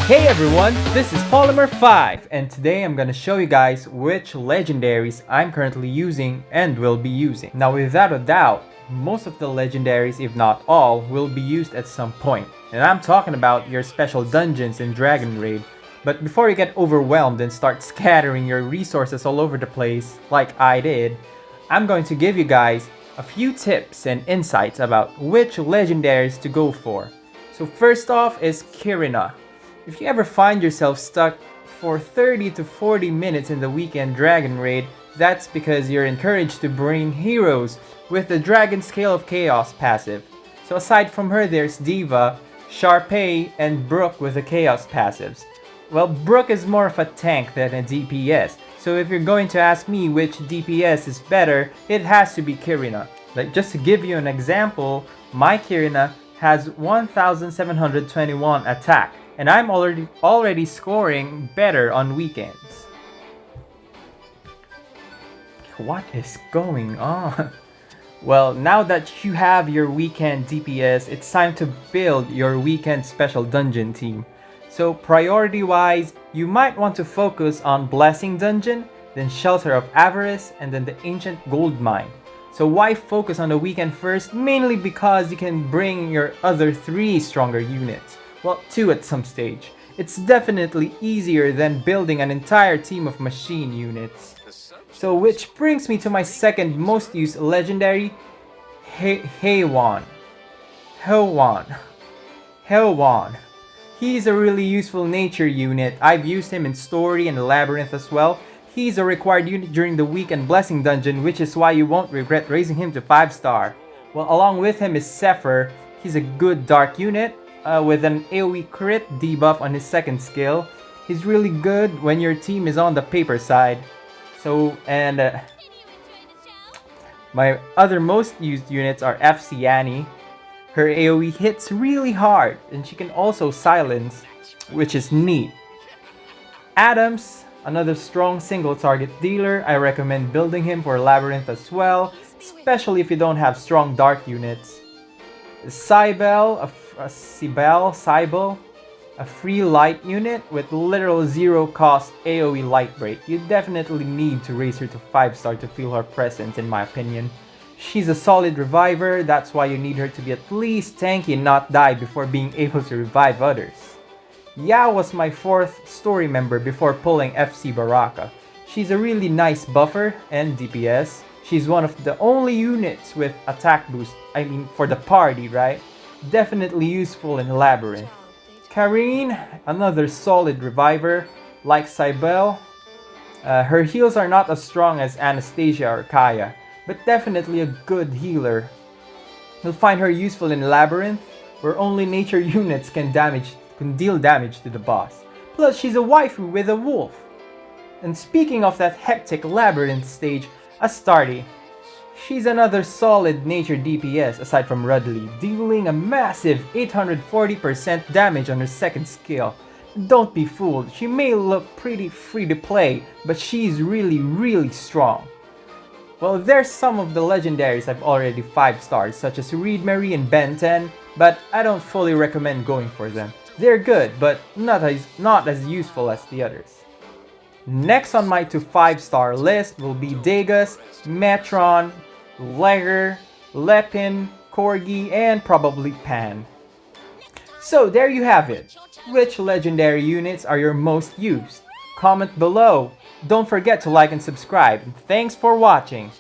Hey everyone, this is Polymer5 and today I'm gonna show you guys which legendaries I'm currently using and will be using. Now without a doubt, most of the legendaries, if not all, will be used at some point. And I'm talking about your special dungeons in Dragon Raid. But before you get overwhelmed and start scattering your resources all over the place, like I did, I'm going to give you guys a few tips and insights about which legendaries to go for. So first off is Kirina. If you ever find yourself stuck for 30 to 40 minutes in the weekend Dragon Raid, that's because you're encouraged to bring heroes with the Dragon Scale of Chaos passive. So aside from her, there's Diva, Sharpay, and Brook with the Chaos passives. Well, Brook is more of a tank than a DPS, so if you're going to ask me which DPS is better, it has to be Kirina. Like, just to give you an example, my Kirina has 1721 attack, and I'm already scoring better on weekends. What is going on? Well, now that you have your weekend DPS, it's time to build your weekend special dungeon team. So priority wise, you might want to focus on Blessing Dungeon, then Shelter of Avarice, and then the Ancient Gold Mine. So why focus on the weekend first? Mainly because you can bring your other 3 stronger units. Well, 2 at some stage. It's definitely easier than building an entire team of machine units. So which brings me to my second most used legendary, Heywan. He's a really useful nature unit. I've used him in story and labyrinth as well. He's a required unit during the weekend blessing dungeon, which is why you won't regret raising him to 5-star. Well, along with him is Zephyr. He's a good dark unit with an AoE crit debuff on his second skill. He's really good when your team is on the paper side. So, and my other most used units are FC Annie. Her AoE hits really hard, and she can also silence, which is neat. Adams, another strong single target dealer. I recommend building him for Labyrinth as well, especially if you don't have strong dark units. Cybele, a free light unit with literal 0 cost AoE light break. You definitely need to raise her to 5-star to feel her presence, in my opinion. She's a solid reviver, that's why you need her to be at least tanky and not die before being able to revive others. Yao was my 4th story member before pulling FC Baraka. She's a really nice buffer and DPS. She's one of the only units with attack boost, for the party, right? Definitely useful in Labyrinth. Karine, another solid reviver, like Cybele. Her heals are not as strong as Anastasia or Kaya, but definitely a good healer. You'll find her useful in Labyrinth, where only nature units can deal damage to the boss. Plus, she's a waifu with a wolf. And speaking of that hectic Labyrinth stage, Astarte. She's another solid nature DPS aside from Rudley, dealing a massive 840% damage on her second skill. Don't be fooled, she may look pretty free to play, but she's really strong. Well, there's some of the legendaries I've already 5-stars, such as Reed Marie and Ben 10, but I don't fully recommend going for them. They're good, but not as useful as the others. Next on my to 5-star list will be Degas, Metron, Leger, Lepin, Corgi, and probably Pan. So there you have it. Which legendary units are your most used? Comment below. Don't forget to like and subscribe. Thanks for watching.